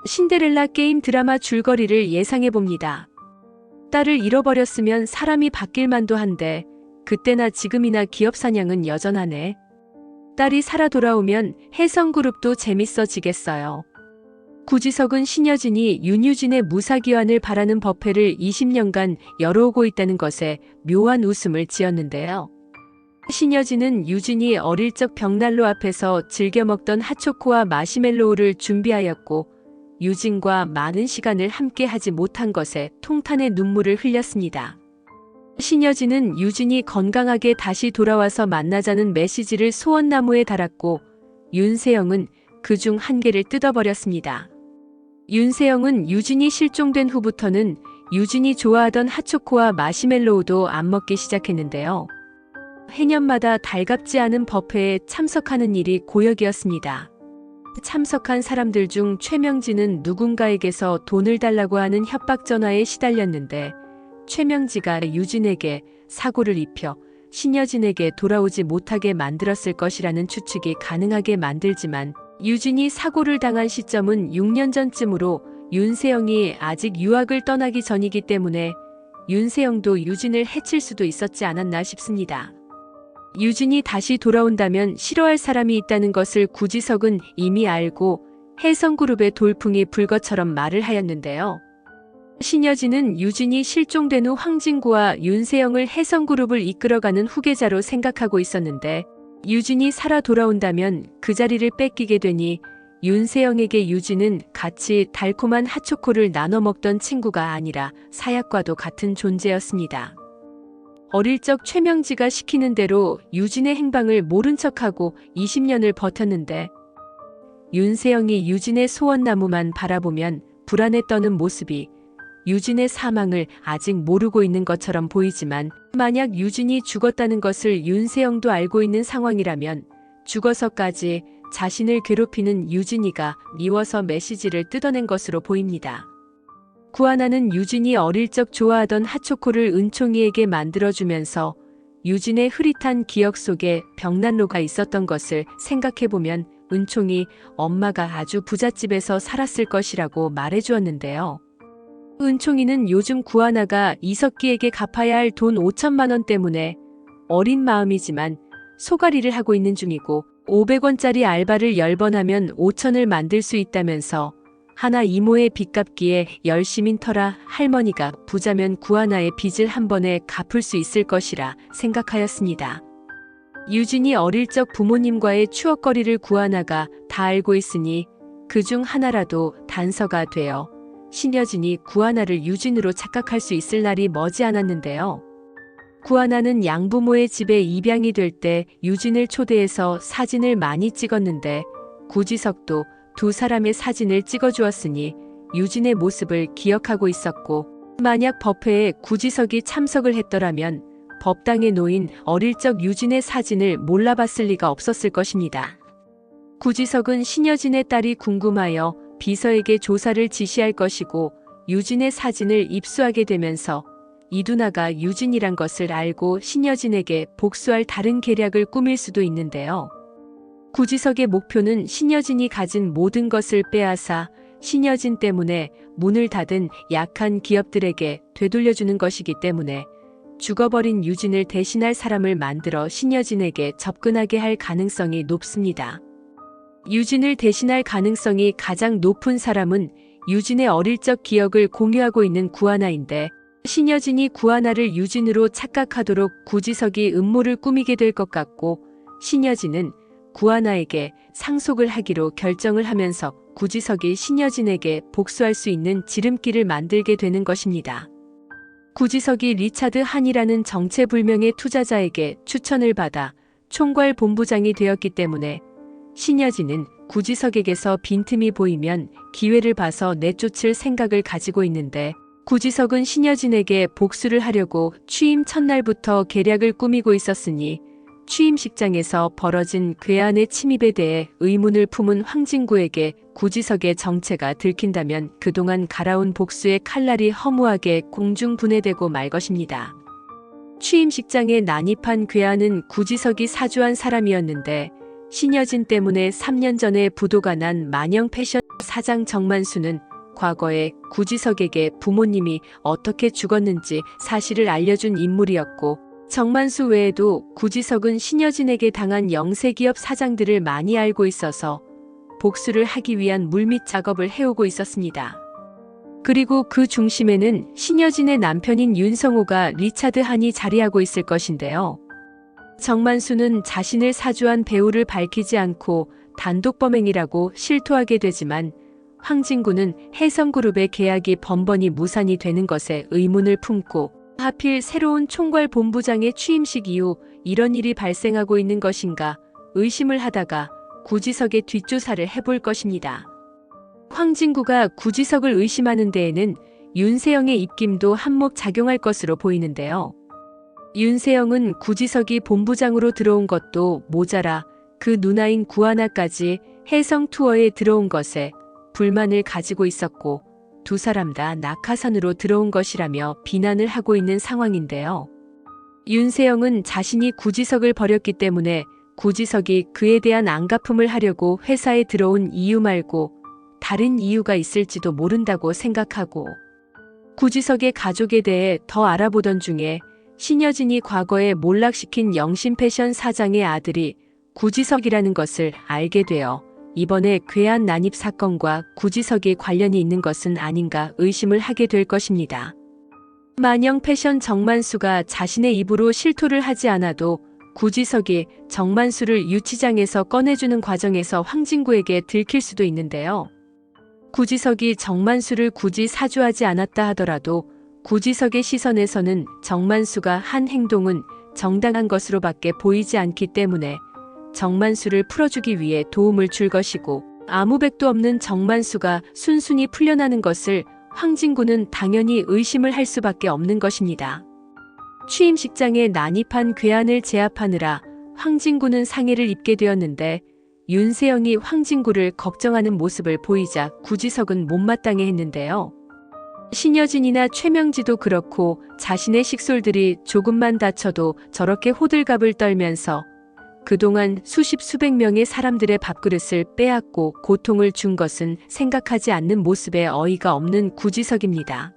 신데렐라 게임 드라마 줄거리를 예상해봅니다. 딸을 잃어버렸으면 사람이 바뀔 만도 한데 그때나 지금이나 기업 사냥은 여전하네. 딸이 살아 돌아오면 혜성그룹도 재밌어지겠어요. 구지석은 신여진이 윤유진의 무사귀환을 바라는 법회를 20년간 열어오고 있다는 것에 묘한 웃음을 지었는데요. 신여진은 유진이 어릴 적 벽난로 앞에서 즐겨 먹던 핫초코와 마시멜로우를 준비하였고 유진과 많은 시간을 함께 하지 못한 것에 통탄의 눈물을 흘렸습니다. 신여진은 유진이 건강하게 다시 돌아와서 만나자는 메시지를 소원나무에 달았고 윤세영은 그중 한 개를 뜯어버렸습니다. 윤세영은 유진이 실종된 후부터는 유진이 좋아하던 핫초코와 마시멜로우도 안 먹기 시작했는데요. 해년마다 달갑지 않은 법회에 참석하는 일이 고역이었습니다. 참석한 사람들 중 최명지는 누군가에게서 돈을 달라고 하는 협박 전화에 시달렸는데 최명지가 유진에게 사고를 입혀 신여진에게 돌아오지 못하게 만들었을 것이라는 추측이 가능하게 만들지만 유진이 사고를 당한 시점은 6년 전쯤으로 윤세영이 아직 유학을 떠나기 전이기 때문에 윤세영도 유진을 해칠 수도 있었지 않았나 싶습니다. 유진이 다시 돌아온다면 싫어할 사람이 있다는 것을 구지석은 이미 알고 혜성그룹의 돌풍이 불 것처럼 말을 하였는데요. 신여진은 유진이 실종된 후 황진구와 윤세영을 혜성그룹을 이끌어가는 후계자로 생각하고 있었는데 유진이 살아 돌아온다면 그 자리를 뺏기게 되니 윤세영에게 유진은 같이 달콤한 핫초코를 나눠 먹던 친구가 아니라 사약과도 같은 존재였습니다. 어릴 적 최명지가 시키는 대로 유진의 행방을 모른 척하고 20년을 버텼는데 윤세영이 유진의 소원나무만 바라보면 불안에 떠는 모습이 유진의 사망을 아직 모르고 있는 것처럼 보이지만 만약 유진이 죽었다는 것을 윤세영도 알고 있는 상황이라면 죽어서까지 자신을 괴롭히는 유진이가 미워서 메시지를 뜯어낸 것으로 보입니다. 구하나는 유진이 어릴 적 좋아하던 핫초코를 은총이에게 만들어주면서 유진의 흐릿한 기억 속에 벽난로가 있었던 것을 생각해보면 은총이 엄마가 아주 부잣집에서 살았을 것이라고 말해주었는데요. 은총이는 요즘 구하나가 이석기에게 갚아야 할 돈 5천만 원 때문에 어린 마음이지만 소가리를 하고 있는 중이고 500원짜리 알바를 10번 하면 5천을 만들 수 있다면서 하나 이모의 빚 갚기에 열심인 터라 할머니가 부자면 구하나의 빚을 한 번에 갚을 수 있을 것이라 생각하였습니다. 유진이 어릴 적 부모님과의 추억거리를 구하나가 다 알고 있으니 그중 하나라도 단서가 되어 신여진이 구하나를 유진으로 착각할 수 있을 날이 머지않았는데요. 구하나는 양부모의 집에 입양이 될 때 유진을 초대해서 사진을 많이 찍었는데 구지석도 두 사람의 사진을 찍어주었으니 유진의 모습을 기억하고 있었고 만약 법회에 구지석이 참석을 했더라면 법당에 놓인 어릴 적 유진의 사진을 몰라봤을 리가 없었을 것입니다. 구지석은 신여진의 딸이 궁금하여 비서에게 조사를 지시할 것이고 유진의 사진을 입수하게 되면서 이두나가 유진이란 것을 알고 신여진에게 복수할 다른 계략을 꾸밀 수도 있는데요. 구지석의 목표는 신여진이 가진 모든 것을 빼앗아 신여진 때문에 문을 닫은 약한 기업들에게 되돌려주는 것이기 때문에 죽어버린 유진을 대신할 사람을 만들어 신여진에게 접근하게 할 가능성이 높습니다. 유진을 대신할 가능성이 가장 높은 사람은 유진의 어릴 적 기억을 공유하고 있는 구하나인데 신여진이 구하나를 유진으로 착각하도록 구지석이 음모를 꾸미게 될 것 같고 신여진은 구하나에게 상속을 하기로 결정을 하면서 구지석이 신여진에게 복수할 수 있는 지름길을 만들게 되는 것입니다. 구지석이 리차드 한이라는 정체불명의 투자자에게 추천을 받아 총괄 본부장이 되었기 때문에 신여진은 구지석에게서 빈틈이 보이면 기회를 봐서 내쫓을 생각을 가지고 있는데 구지석은 신여진에게 복수를 하려고 취임 첫날부터 계략을 꾸미고 있었으니 취임식장에서 벌어진 괴한의 침입에 대해 의문을 품은 황진구에게 구지석의 정체가 들킨다면 그동안 갈아온 복수의 칼날이 허무하게 공중분해되고 말 것입니다. 취임식장에 난입한 괴한은 구지석이 사주한 사람이었는데 신여진 때문에 3년 전에 부도가 난 만영 패션 사장 정만수는 과거에 구지석에게 부모님이 어떻게 죽었는지 사실을 알려준 인물이었고, 정만수 외에도 구지석은 신여진에게 당한 영세기업 사장들을 많이 알고 있어서 복수를 하기 위한 물밑 작업을 해오고 있었습니다. 그리고 그 중심에는 신여진의 남편인 윤성호가 리차드 한이 자리하고 있을 것인데요. 정만수는 자신을 사주한 배우를 밝히지 않고 단독 범행이라고 실토하게 되지만, 황진구는 혜성그룹의 계약이 번번이 무산이 되는 것에 의문을 품고, 하필 새로운 총괄본부장의 취임식 이후 이런 일이 발생하고 있는 것인가 의심을 하다가 구지석의 뒷조사를 해볼 것입니다. 황진구가 구지석을 의심하는 데에는 윤세영의 입김도 한몫 작용할 것으로 보이는데요. 윤세영은 구지석이 본부장으로 들어온 것도 모자라 그 누나인 구하나까지 혜성 투어에 들어온 것에 불만을 가지고 있었고, 두 사람 다 낙하산으로 들어온 것이라며 비난을 하고 있는 상황인데요. 윤세영은 자신이 구지석을 버렸기 때문에 구지석이 그에 대한 안갚음을 하려고 회사에 들어온 이유 말고 다른 이유가 있을지도 모른다고 생각하고, 구지석의 가족에 대해 더 알아보던 중에 신여진이 과거에 몰락시킨 영신패션 사장의 아들이 구지석이라는 것을 알게 되어 이번에 괴한 난입 사건과 구지석이 관련이 있는 것은 아닌가 의심을 하게 될 것입니다. 만영패션 정만수가 자신의 입으로 실토를 하지 않아도 구지석이 정만수를 유치장에서 꺼내주는 과정에서 황진구에게 들킬 수도 있는데요. 구지석이 정만수를 굳이 사주하지 않았다 하더라도 구지석의 시선에서는 정만수가 한 행동은 정당한 것으로밖에 보이지 않기 때문에 정만수를 풀어주기 위해 도움을 줄 것이고, 아무 백도 없는 정만수가 순순히 풀려나는 것을 황진구는 당연히 의심을 할 수밖에 없는 것입니다. 취임식장에 난입한 괴한을 제압하느라 황진구는 상해를 입게 되었는데, 윤세영이 황진구를 걱정하는 모습을 보이자 구지석은 못마땅해 했는데요. 신여진이나 최명지도 그렇고 자신의 식솔들이 조금만 다쳐도 저렇게 호들갑을 떨면서 그동안 수십 수백 명의 사람들의 밥그릇을 빼앗고 고통을 준 것은 생각하지 않는 모습에 어이가 없는 구지석입니다.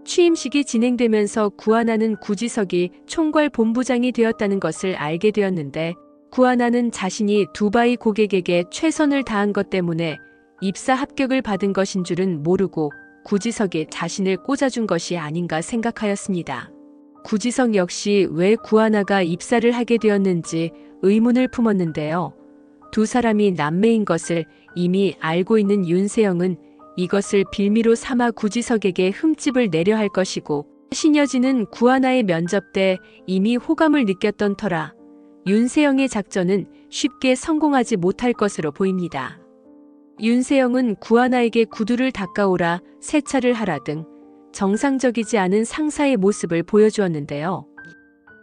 취임식이 진행되면서 구하나는 구지석이 총괄본부장이 되었다는 것을 알게 되었는데, 구하나는 자신이 두바이 고객에게 최선을 다한 것 때문에 입사 합격을 받은 것인 줄은 모르고 구지석이 자신을 꽂아준 것이 아닌가 생각하였습니다. 구지석 역시 왜 구하나가 입사를 하게 되었는지 의문을 품었는데요. 두 사람이 남매인 것을 이미 알고 있는 윤세영은 이것을 빌미로 삼아 구지석에게 흠집을 내려 할 것이고, 신여진은 구하나의 면접 때 이미 호감을 느꼈던 터라 윤세영의 작전은 쉽게 성공하지 못할 것으로 보입니다. 윤세영은 구하나에게 구두를 닦아오라, 세차를 하라 등 정상적이지 않은 상사의 모습을 보여주었는데요.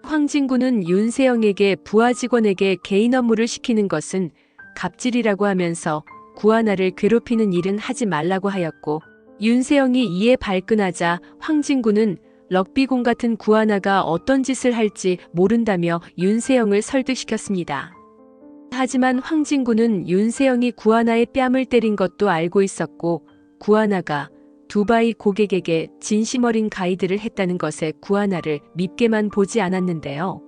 황진구는 윤세영에게 부하 직원에게 개인 업무를 시키는 것은 갑질이라고 하면서 구하나를 괴롭히는 일은 하지 말라고 하였고, 윤세영이 이에 발끈하자 황진구는 럭비공 같은 구하나가 어떤 짓을 할지 모른다며 윤세영을 설득시켰습니다. 하지만 황진구는 윤세영이 구하나의 뺨을 때린 것도 알고 있었고, 구하나가 두바이 고객에게 진심 어린 가이드를 했다는 것에 구하나를 밉게만 보지 않았는데요.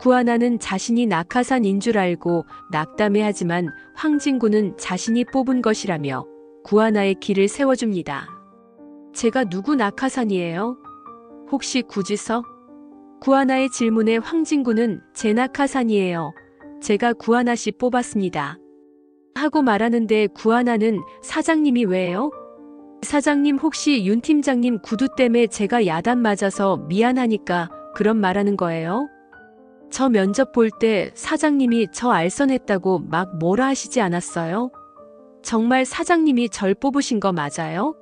구하나는 자신이 낙하산인 줄 알고 낙담해하지만 황진구는 자신이 뽑은 것이라며 구하나의 길을 세워줍니다. 제가 누구 낙하산이에요? 혹시 구지석? 구하나의 질문에 황진구는 제 낙하산이에요. 제가 구하나 씨 뽑았습니다. 하고 말하는데 구하나는 사장님이 왜요? 사장님 혹시 윤 팀장님 구두 때문에 제가 야단 맞아서 미안하니까 그런 말하는 거예요? 저 면접 볼 때 사장님이 저 알선했다고 막 뭐라 하시지 않았어요? 정말 사장님이 절 뽑으신 거 맞아요?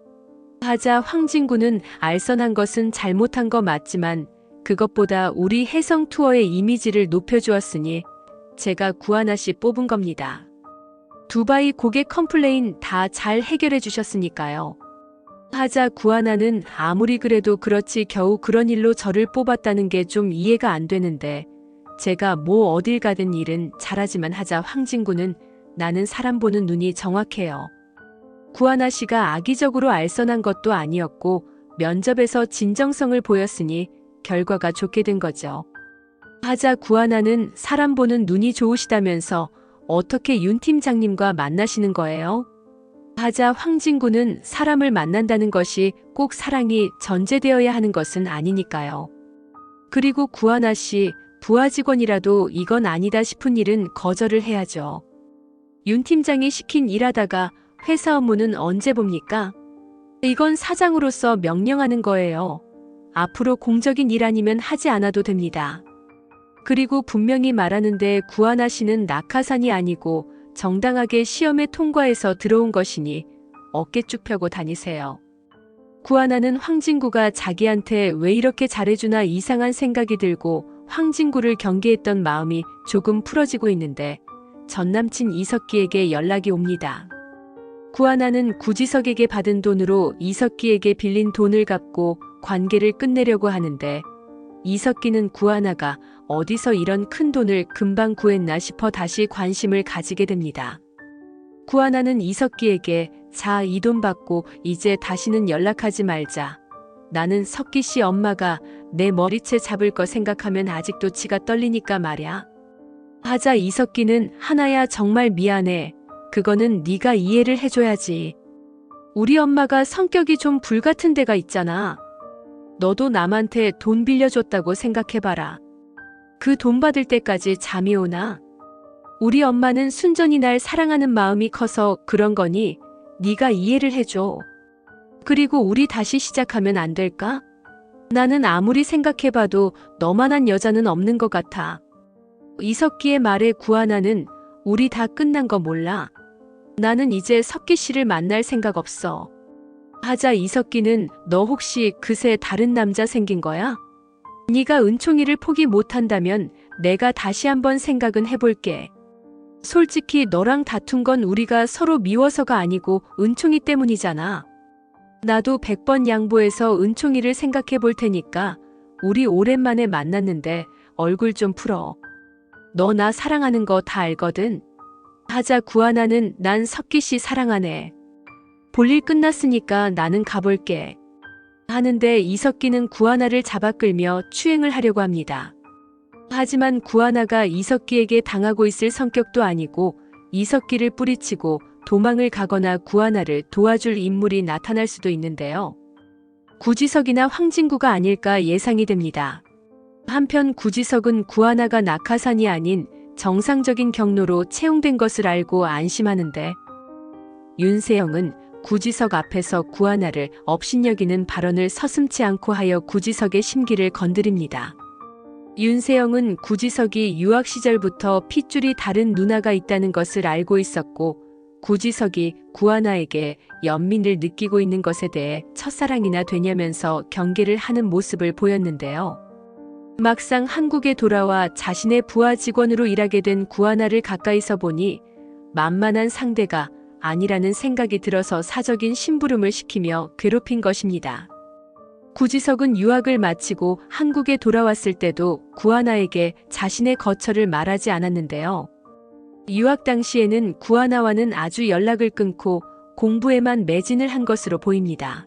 하자 황진구는 알선한 것은 잘못한 거 맞지만 그것보다 우리 혜성 투어의 이미지를 높여주었으니 제가 구하나 씨 뽑은 겁니다. 두바이 고객 컴플레인 다 잘 해결해 주셨으니까요. 하자 구하나는 아무리 그래도 그렇지 겨우 그런 일로 저를 뽑았다는 게 좀 이해가 안 되는데 제가 뭐 어딜 가든 일은 잘하지만 하자 황진구는 나는 사람 보는 눈이 정확해요. 구하나 씨가 악의적으로 알선한 것도 아니었고 면접에서 진정성을 보였으니 결과가 좋게 된 거죠. 하자 구하나는 사람 보는 눈이 좋으시다면서 어떻게 윤 팀장님과 만나시는 거예요? 하자 황진구는 사람을 만난다는 것이 꼭 사랑이 전제되어야 하는 것은 아니니까요. 그리고 구하나 씨, 부하 직원이라도 이건 아니다 싶은 일은 거절을 해야죠. 윤 팀장이 시킨 일하다가 회사 업무는 언제 봅니까? 이건 사장으로서 명령하는 거예요. 앞으로 공적인 일 아니면 하지 않아도 됩니다. 그리고 분명히 말하는데 구하나 씨는 낙하산이 아니고 정당하게 시험에 통과해서 들어온 것이니 어깨 쭉 펴고 다니세요. 구하나는 황진구가 자기한테 왜 이렇게 잘해주나 이상한 생각이 들고 황진구를 경계했던 마음이 조금 풀어지고 있는데 전남친 이석기에게 연락이 옵니다. 구하나는 구지석에게 받은 돈으로 이석기에게 빌린 돈을 갚고 관계를 끝내려고 하는데 이석기는 구하나가 어디서 이런 큰 돈을 금방 구했나 싶어 다시 관심을 가지게 됩니다. 구하나는 이석기에게 자, 이 돈 받고 이제 다시는 연락하지 말자. 나는 석기 씨 엄마가 내 머리채 잡을 거 생각하면 아직도 치가 떨리니까 말야. 하자 이석기는 하나야 정말 미안해. 그거는 네가 이해를 해줘야지. 우리 엄마가 성격이 좀 불같은 데가 있잖아. 너도 남한테 돈 빌려줬다고 생각해봐라. 그 돈 받을 때까지 잠이 오나? 우리 엄마는 순전히 날 사랑하는 마음이 커서 그런 거니 네가 이해를 해줘. 그리고 우리 다시 시작하면 안 될까? 나는 아무리 생각해봐도 너만한 여자는 없는 것 같아. 이석기의 말에 구하나는 우리 다 끝난 거 몰라. 나는 이제 석기 씨를 만날 생각 없어. 하자 이석기는 너 혹시 그새 다른 남자 생긴 거야? 네가 은총이를 포기 못한다면 내가 다시 한번 생각은 해볼게. 솔직히 너랑 다툰 건 우리가 서로 미워서가 아니고 은총이 때문이잖아. 나도 100번 양보해서 은총이를 생각해 볼 테니까 우리 오랜만에 만났는데 얼굴 좀 풀어. 너 나 사랑하는 거 다 알거든. 하자 구하나는 난 석기 씨 사랑하네. 볼일 끝났으니까 나는 가볼게. 하는데 이석기는 구하나를 잡아 끌며 추행을 하려고 합니다. 하지만 구하나가 이석기에게 당하고 있을 성격도 아니고 이석기를 뿌리치고 도망을 가거나 구하나를 도와줄 인물이 나타날 수도 있는데요. 구지석이나 황진구가 아닐까 예상이 됩니다. 한편 구지석은 구하나가 낙하산이 아닌 정상적인 경로로 채용된 것을 알고 안심하는데 윤세영은 구지석 앞에서 구하나를 업신여기는 발언을 서슴지 않고 하여 구지석의 심기를 건드립니다. 윤세영은 구지석이 유학 시절부터 핏줄이 다른 누나가 있다는 것을 알고 있었고 구지석이 구하나에게 연민을 느끼고 있는 것에 대해 첫사랑이나 되냐면서 경계를 하는 모습을 보였는데요. 막상 한국에 돌아와 자신의 부하 직원으로 일하게 된 구하나를 가까이서 보니 만만한 상대가 아니라는 생각이 들어서 사적인 심부름을 시키며 괴롭힌 것입니다. 구지석은 유학을 마치고 한국에 돌아왔을 때도 구하나에게 자신의 거처를 말하지 않았는데요. 유학 당시에는 구하나와는 아주 연락을 끊고 공부에만 매진을 한 것으로 보입니다.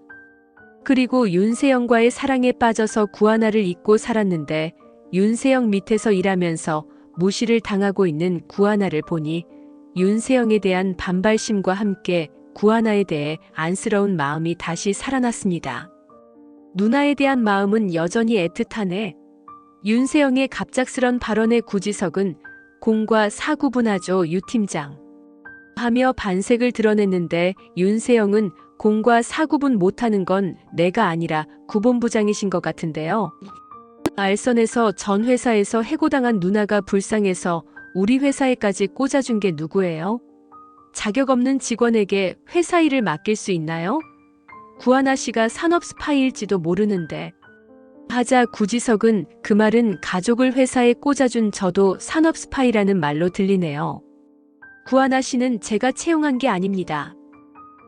그리고 윤세영과의 사랑에 빠져서 구하나를 잊고 살았는데 윤세영 밑에서 일하면서 무시를 당하고 있는 구하나를 보니 윤세영에 대한 반발심과 함께 구하나에 대해 안쓰러운 마음이 다시 살아났습니다. 누나에 대한 마음은 여전히 애틋하네. 윤세영의 갑작스런 발언에 구지석은 공과 사 구분하죠, 유 팀장. 하며 반색을 드러냈는데 윤세영은 공과 사 구분 못하는 건 내가 아니라 구본부장이신 것 같은데요. 알선에서 전 회사에서 해고당한 누나가 불쌍해서 우리 회사에까지 꽂아준 게 누구예요? 자격 없는 직원에게 회사 일을 맡길 수 있나요? 구하나 씨가 산업 스파이일지도 모르는데. 하자 구지석은 그 말은 가족을 회사에 꽂아준 저도 산업 스파이라는 말로 들리네요. 구하나 씨는 제가 채용한 게 아닙니다.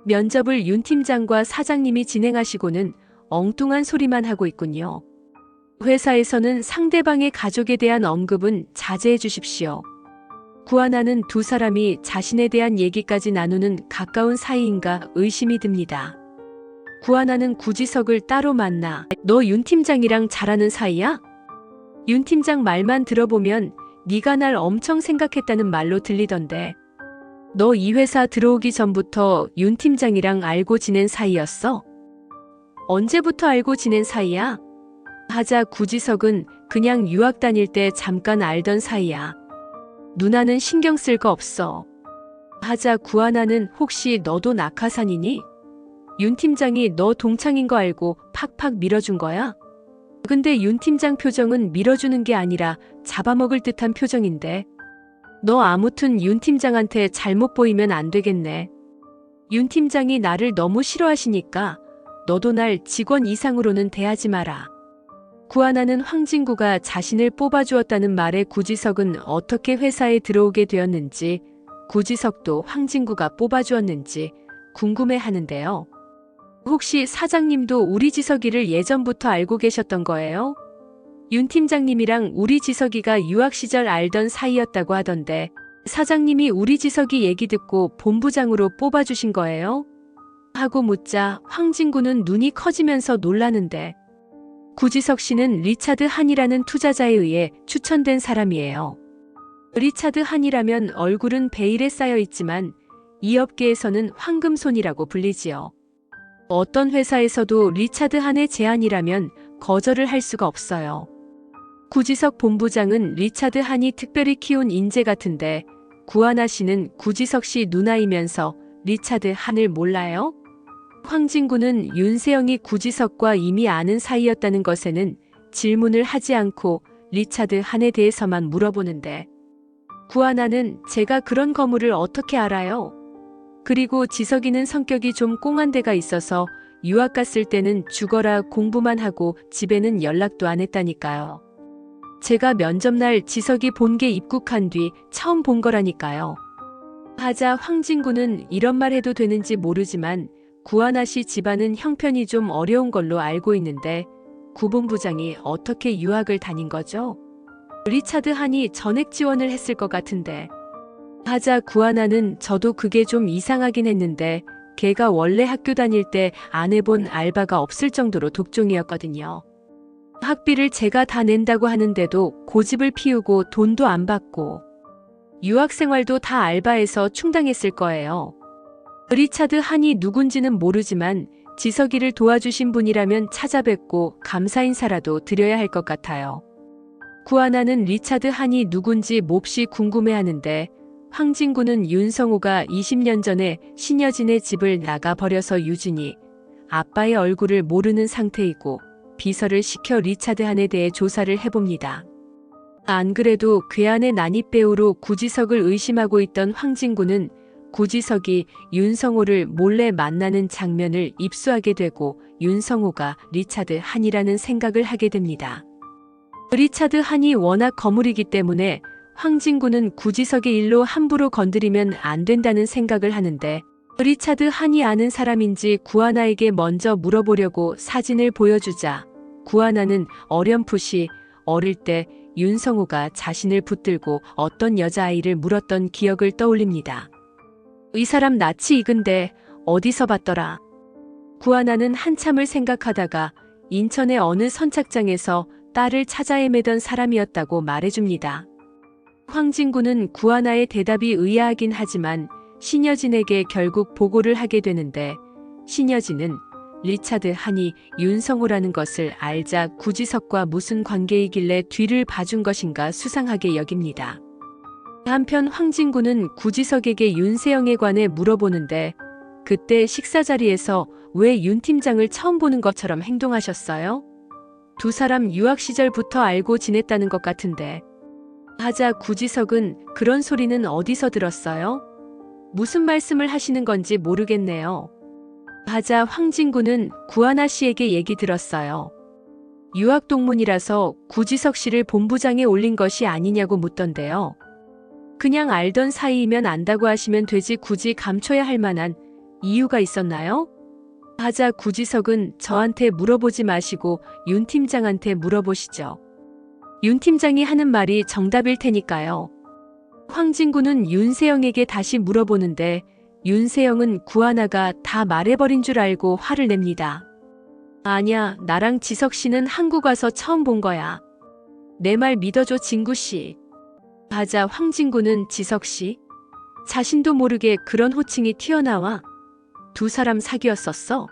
면접을 윤 팀장과 사장님이 진행하시고는 엉뚱한 소리만 하고 있군요. 회사에서는 상대방의 가족에 대한 언급은 자제해 주십시오. 구하나는 두 사람이 자신에 대한 얘기까지 나누는 가까운 사이인가 의심이 듭니다. 구하나는 구지석을 따로 만나 너 윤 팀장이랑 잘하는 사이야? 윤 팀장 말만 들어보면 네가 날 엄청 생각했다는 말로 들리던데 너 이 회사 들어오기 전부터 윤 팀장이랑 알고 지낸 사이였어? 언제부터 알고 지낸 사이야? 하자 구지석은 그냥 유학 다닐 때 잠깐 알던 사이야. 누나는 신경 쓸 거 없어. 하자 구하나는 혹시 너도 낙하산이니? 윤 팀장이 너 동창인 거 알고 팍팍 밀어준 거야? 근데 윤 팀장 표정은 밀어주는 게 아니라 잡아먹을 듯한 표정인데. 너 아무튼 윤 팀장한테 잘못 보이면 안 되겠네. 윤 팀장이 나를 너무 싫어하시니까 너도 날 직원 이상으로는 대하지 마라. 구하나는 황진구가 자신을 뽑아주었다는 말에 구지석은 어떻게 회사에 들어오게 되었는지, 구지석도 황진구가 뽑아주었는지 궁금해하는데요. 혹시 사장님도 우리 지석이를 예전부터 알고 계셨던 거예요? 윤 팀장님이랑 우리 지석이가 유학 시절 알던 사이였다고 하던데 사장님이 우리 지석이 얘기 듣고 본부장으로 뽑아주신 거예요? 하고 묻자 황진구는 눈이 커지면서 놀라는데 구지석 씨는 리차드 한이라는 투자자에 의해 추천된 사람이에요. 리차드 한이라면 얼굴은 베일에 쌓여 있지만 이 업계에서는 황금손이라고 불리지요. 어떤 회사에서도 리차드 한의 제안이라면 거절을 할 수가 없어요. 구지석 본부장은 리차드 한이 특별히 키운 인재 같은데 구하나 씨는 구지석 씨 누나이면서 리차드 한을 몰라요? 황진구는 윤세영이 구지석과 이미 아는 사이였다는 것에는 질문을 하지 않고 리차드 한에 대해서만 물어보는데 구하나는 제가 그런 거물을 어떻게 알아요? 그리고 지석이는 성격이 좀 꽁한 데가 있어서 유학 갔을 때는 죽어라 공부만 하고 집에는 연락도 안 했다니까요. 제가 면접날 지석이 본 게 입국한 뒤 처음 본 거라니까요. 하자 황진구는 이런 말 해도 되는지 모르지만 구하나 씨 집안은 형편이 좀 어려운 걸로 알고 있는데 구 본부장이 어떻게 유학을 다닌 거죠? 리차드 한이 전액 지원을 했을 것 같은데. 하자 구하나는 저도 그게 좀 이상하긴 했는데 걔가 원래 학교 다닐 때 안 해본 알바가 없을 정도로 독종이었거든요. 학비를 제가 다 낸다고 하는데도 고집을 피우고 돈도 안 받고 유학 생활도 다 알바해서 충당했을 거예요. 리차드 한이 누군지는 모르지만 지석이를 도와주신 분이라면 찾아뵙고 감사 인사라도 드려야 할 것 같아요. 구하나는 리차드 한이 누군지 몹시 궁금해하는데 황진구는 윤성호가 20년 전에 신여진의 집을 나가버려서 유진이 아빠의 얼굴을 모르는 상태이고 비서를 시켜 리차드 한에 대해 조사를 해봅니다. 안 그래도 괴한의 난입배우로 구지석을 의심하고 있던 황진구는 구지석이 윤성호를 몰래 만나는 장면을 입수하게 되고 윤성호가 리차드 한이라는 생각을 하게 됩니다. 리차드 한이 워낙 거물이기 때문에 황진구는 구지석의 일로 함부로 건드리면 안 된다는 생각을 하는데 리차드 한이 아는 사람인지 구하나에게 먼저 물어보려고 사진을 보여주자 구하나는 어렴풋이 어릴 때 윤성호가 자신을 붙들고 어떤 여자아이를 물었던 기억을 떠올립니다. 이 사람 낯이 익은데 어디서 봤더라. 구하나는 한참을 생각하다가 인천의 어느 선착장에서 딸을 찾아 헤매던 사람이었다고 말해줍니다. 황진구는 구하나의 대답이 의아하긴 하지만 신여진에게 결국 보고를 하게 되는데 신여진은 리차드 한이 윤성호라는 것을 알자 구지석과 무슨 관계이길래 뒤를 봐준 것인가 수상하게 여깁니다. 한편 황진구는 구지석에게 윤세영에 관해 물어보는데 그때 식사 자리에서 왜 윤 팀장을 처음 보는 것처럼 행동하셨어요? 두 사람 유학 시절부터 알고 지냈다는 것 같은데. 하자 구지석은 그런 소리는 어디서 들었어요? 무슨 말씀을 하시는 건지 모르겠네요. 하자 황진구는 구하나 씨에게 얘기 들었어요. 유학 동문이라서 구지석 씨를 본부장에 올린 것이 아니냐고 묻던데요. 그냥 알던 사이이면 안다고 하시면 되지 굳이 감춰야 할 만한 이유가 있었나요? 하자 구지석은 저한테 물어보지 마시고 윤 팀장한테 물어보시죠. 윤 팀장이 하는 말이 정답일 테니까요. 황진구는 윤세영에게 다시 물어보는데 윤세영은 구하나가 다 말해버린 줄 알고 화를 냅니다. 아냐, 나랑 지석 씨는 한국 와서 처음 본 거야. 내 말 믿어줘, 진구 씨. 하자 황진구는 지석 씨? 자신도 모르게 그런 호칭이 튀어나와. 두 사람 사귀었었어?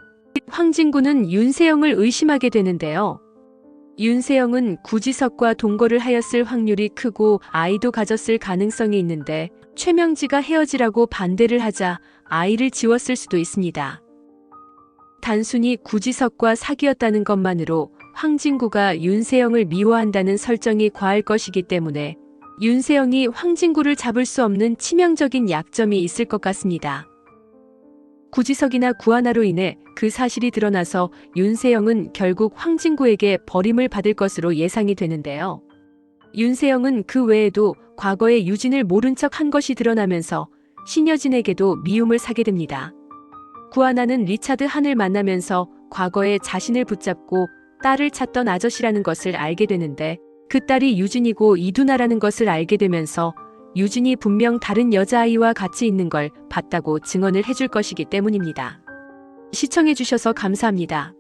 황진구는 윤세영을 의심하게 되는데요. 윤세영은 구지석과 동거를 하였을 확률이 크고 아이도 가졌을 가능성이 있는데 최명지가 헤어지라고 반대를 하자 아이를 지웠을 수도 있습니다. 단순히 구지석과 사귀었다는 것만으로 황진구가 윤세영을 미워한다는 설정이 과할 것이기 때문에 윤세영이 황진구를 잡을 수 없는 치명적인 약점이 있을 것 같습니다. 구지석이나 구하나로 인해 그 사실이 드러나서 윤세영은 결국 황진구에게 버림을 받을 것으로 예상이 되는데요. 윤세영은 그 외에도 과거에 유진을 모른 척 한 것이 드러나면서 신여진에게도 미움을 사게 됩니다. 구하나는 리차드 한을 만나면서 과거에 자신을 붙잡고 딸을 찾던 아저씨라는 것을 알게 되는데 그 딸이 유진이고 이두나라는 것을 알게 되면서 유진이 분명 다른 여자아이와 같이 있는 걸 봤다고 증언을 해줄 것이기 때문입니다. 시청해주셔서 감사합니다.